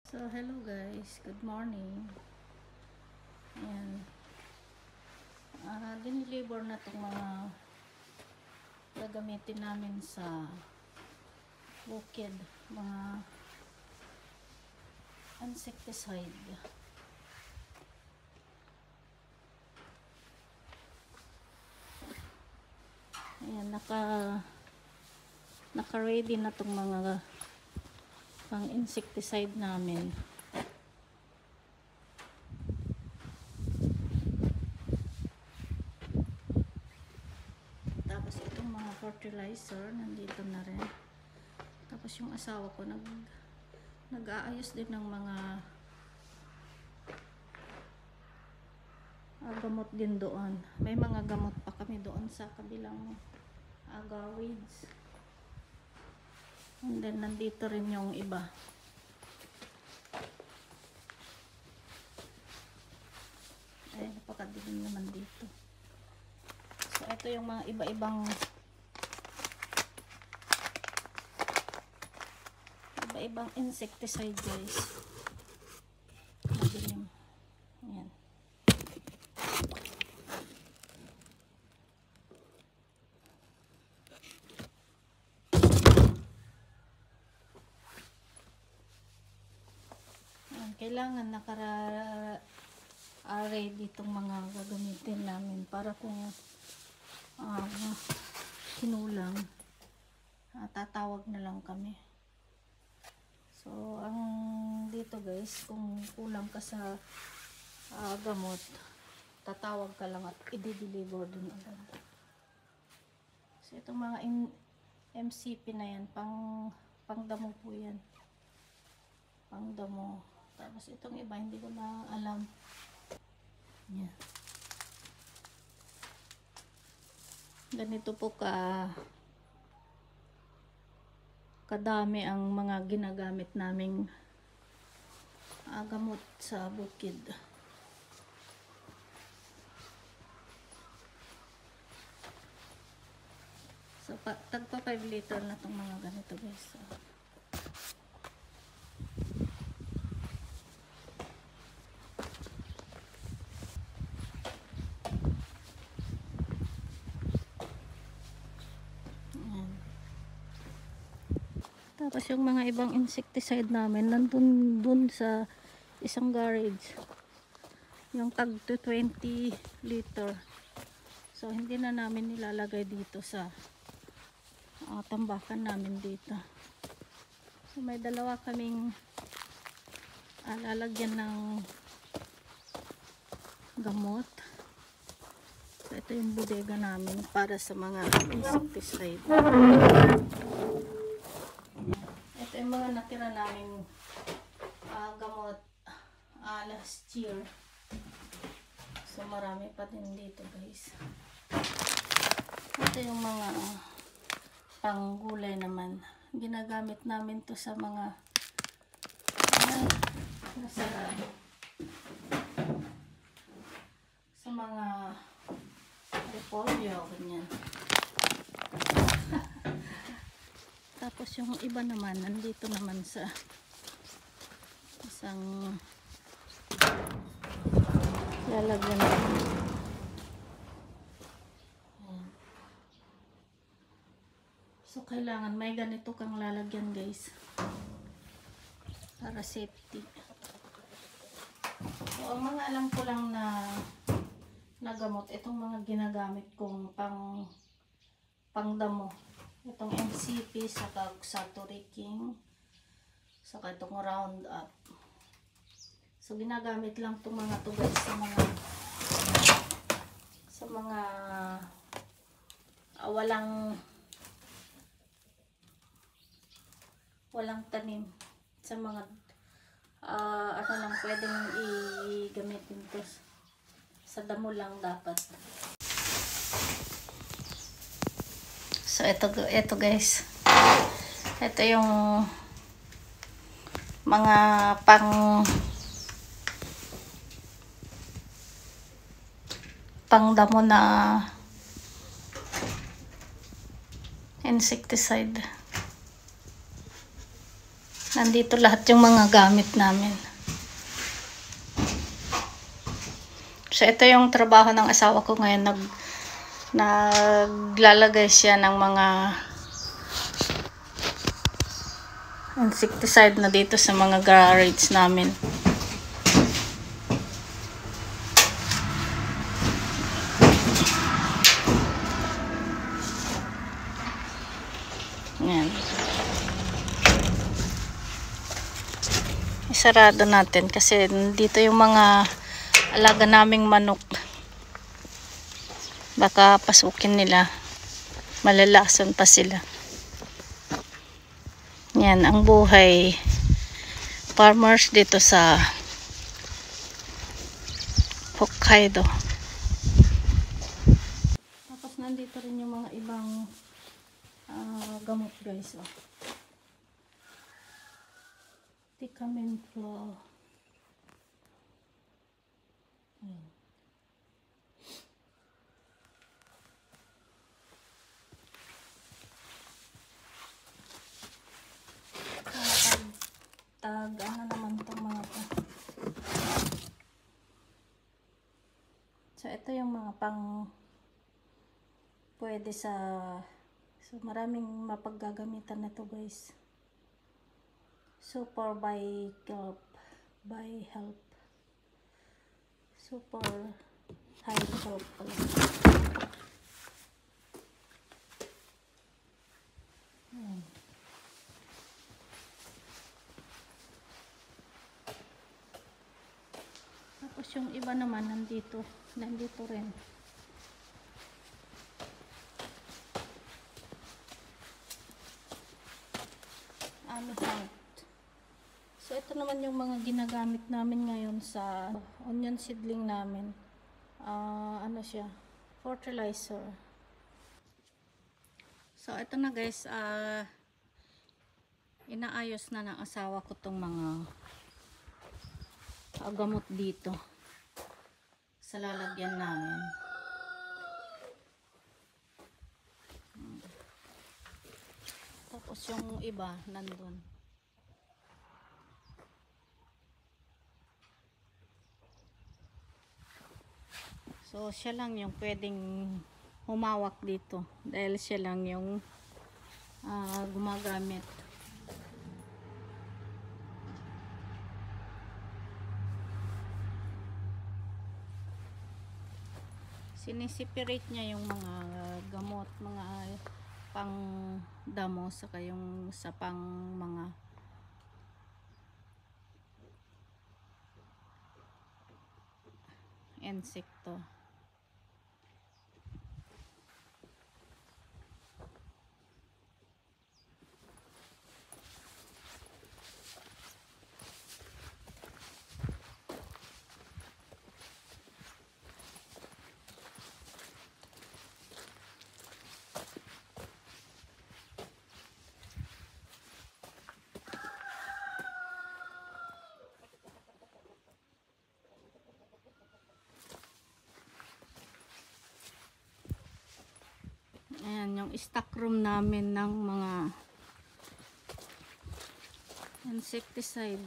So, hello guys. Good morning. Ayan. Dinilibor na itong mga gagamitin namin sa bukid. Mga insecticide. Ayan, naka-ready na itong mga pang insecticide namin. Tapos itong mga fertilizer nandito na rin. Tapos yung asawa ko nag-aayos din ng mga gamot din doon. May mga gamot pa kami doon sa kabilang agawids. And then nandito rin yung iba. Ay, napakadilim naman dito. So ito yung mga iba-ibang insecticide guys. Madilim. Ayan. Kailangan naka-ready itong mga gagamitin namin para kung kinulang, tatawag na lang kami. So, ang dito guys, kung kulang ka sa gamot, tatawag ka lang at i-deliver dun agad. So, itong mga MCP na yan, pang damo po yan. Pang damo. Tapos itong iba, hindi ko na alam. Yan. Ganito po kadami ang mga ginagamit naming gamot sa bukid. So, tagpa 5 liter na itong mga ganito guys. So, tapos yung mga ibang insecticide namin nandun sa isang garage, yung tag to 20 liter. So hindi na namin nilalagay dito sa tambakan namin dito. So may dalawa kaming lalagyan ng gamot. So ito yung bodega namin para sa mga insecticide. Ito yung mga natira namin gamot last year. So marami pa din dito guys. Ito yung mga panggulay naman. Ginagamit namin to sa mga sa mga repolyo, ganyan. Tapos yung iba naman, nandito naman sa isang lalagyan natin. So, kailangan may ganito kang lalagyan guys. Para safety. So, ang mga alam ko lang na gamot, itong mga ginagamit kong pangdamo. Itong MCP, saka Xatoriking, saka itong Roundup. So, ginagamit lang itong mga to guys sa mga walang tanim. Sa mga ano lang pwedeng i-gamitin to. Sa damo lang dapat. So, ito guys. Ito yung mga pangdamo na insecticide. Nandito lahat yung mga gamit namin. So, ito yung trabaho ng asawa ko ngayon. Naglalagay siya ng mga insecticide na dito sa mga garage namin. Yan. Isarado natin kasi dito yung mga alaga naming manok. Baka pasukin nila. Malalason pa sila. Yan ang buhay farmers dito sa Hokkaido. Tapos nandito rin yung mga ibang gamot guys. Oh. Ticamento. Ano naman itong mga to. So, ito yung mga pang pwede sa maraming mapaggagamitan na to guys. Super by help. Super high help pala. Tapos yung iba naman nandito rin. So ito naman yung mga ginagamit namin ngayon sa onion seedling namin. Ano siya? Fertilizer. So ito na guys, inaayos na ng asawa ko tong mga gamot dito sa lalagyan namin. Tapos yung iba nandun. So siya lang yung pwedeng humawak dito dahil siya lang yung gumagamit. Sinisiperate niya yung mga gamot, mga pang damo saka yung sa pang mga insekto. Ayan yung stock room namin ng mga insecticide.